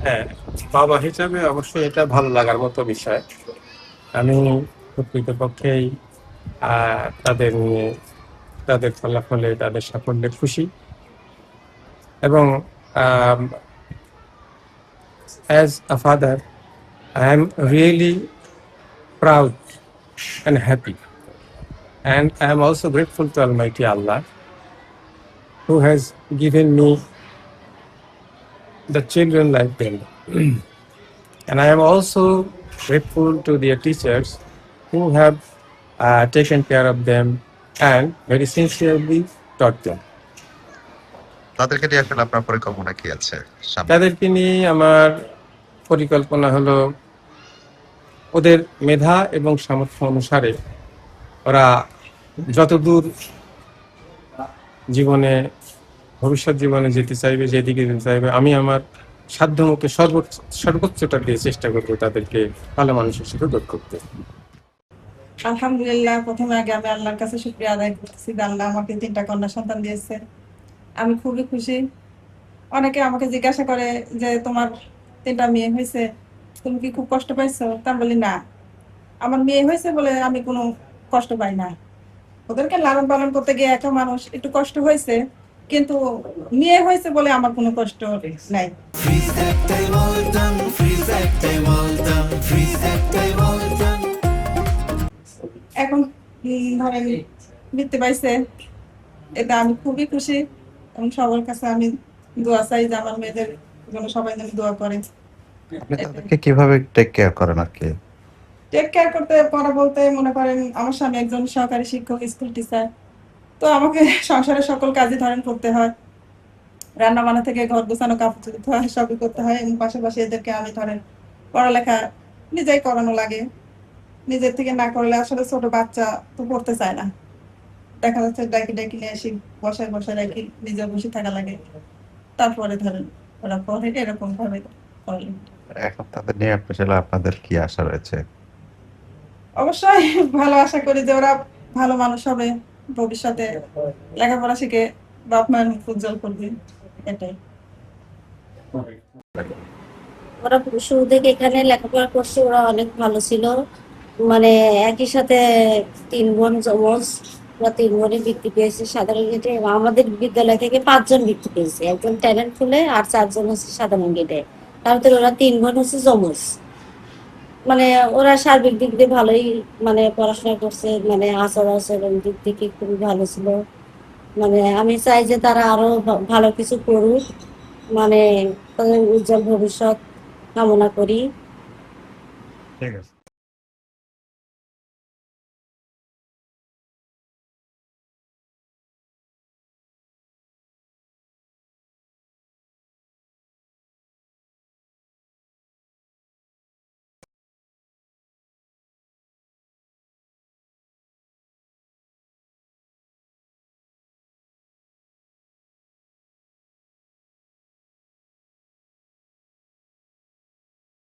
হ্যাঁ, বাবা হিসাবে অবশ্যই এটা ভালো লাগার মতো বিষয়। আমি প্রকৃতপক্ষেই তাদের নিয়ে, তাদের ফলাফলে, তাদের সাফল্যে খুশি এবং as a father, I am really proud and happy. And I am also grateful to Almighty Allah who has given me the children like them. And I am also grateful to their teachers who have taken care of them and very sincerely taught them. তাদেরকে নিয়ে আসলে আপনার পরিকল্পনা কি আছে সামনে? তাদেরকে নিয়ে আমার পরিকল্পনা হলো ওদের মেধা এবং সামর্থ্য অনুসারে ওরা যতদূর জীবনে, ভবিষ্যৎ জীবনে যেতে চাইবে, যেদিকে যেতে চাইবে, আমি আমার সাধ্যমতো সর্বোচ্চটা দিয়ে চেষ্টা করবো তাদেরকে ভালো মানুষের সাথে গড়ে করতে। আলহামদুলিল্লাহ, প্রথমে আগে আমি আল্লাহর কাছে শুকরিয়া আদায় করতেছি যে আল্লাহ আমাকে 3টা কন্যা সন্তান দিয়েছে। আমি খুবই খুশি। অনেকে আমাকে জিজ্ঞাসা করে যে তোমার 3টা মেয়ে হয়েছে, তুমি কি খুব কষ্ট পাইছো? তা আমি বলি না, আমার মেয়ে হয়েছে বলে আমি কোনো কষ্ট পাই না। ওদেরকে লালন পালন করতে গিয়ে একটা মানুষ একটু কষ্ট হয়েছে, কিন্তু মেয়ে হয়েছে বলে আমার কোনো কষ্ট নাই। এখন ধরেন বৃত্তি পাইছে, এটা আমি খুবই খুশি এবং সবার কাছে আমি দোয়া চাই যে আমার মেয়েদের জন্য সবাই যেন দোয়া করে। আপনি তাদেরকে কিভাবে টেক কেয়ার করেন আর কি? টেক কেয়ার করতে পারা বলতে মনে করেন আমার স্বামী একজন সহকারী শিক্ষক, স্কুল টিচার। তো আমাকে সংসারের সকল কাজই ধরেন করতে হয়, রান্না বান্না থেকে ঘর গোছানো, কাপড় ধুতে হয়, সবই করতে হয় এবং পাশাপাশি এদেরকে আমি ধরেন পড়ালেখা নিজেই করানো লাগে। নিজের থেকে না করলে আসলে ছোট বাচ্চা তো পড়তে চায় না, দেখা যাচ্ছে ডাকি ডাকি নিয়ে আসি, বসায় বসায় রাখি, নিজে বসে থাকা লাগে, তারপরে ধরেন ওরা পড়ে, এরকম ভাবে করে। এখন তাদের নিয়ে আসলে আপনাদের কি আশা রয়েছে? অবশ্যই ভালো আশা করি যে ওরা ভালো মানুষ হবে, ভবিষ্যতে লেখাপড়া শিখে বাপ মায়ের মুখ উজ্জ্বল করবে, এটাই। ওরা শুরু থেকে এখানে লেখাপড়া করছে, ওরা অনেক ভালো ছিল। মানে একই সাথে 3 বোন যমজ, ওরা 3 বোনই বৃত্তি পেয়েছে সাধারণ গেটে। আমাদের বিদ্যালয় থেকে 5 জন বৃত্তি পেয়েছে, একজন ট্যালেন্ট ফুলে আর 4 জন হচ্ছে সাধারণ গেটে। তার ভিতরে ওরা 3 বোন হচ্ছে যমজ। মানে ওরা সার্বিক দিক দিয়ে ভালোই মানে পড়াশোনা করছে, মানে আচার আচরণ দিক থেকে খুবই ভালো ছিল। মানে আমি চাই যে তারা আরো ভালো কিছু করুক, মানে তাদের উজ্জ্বল ভবিষ্যৎ কামনা করি। ঠিক আছে।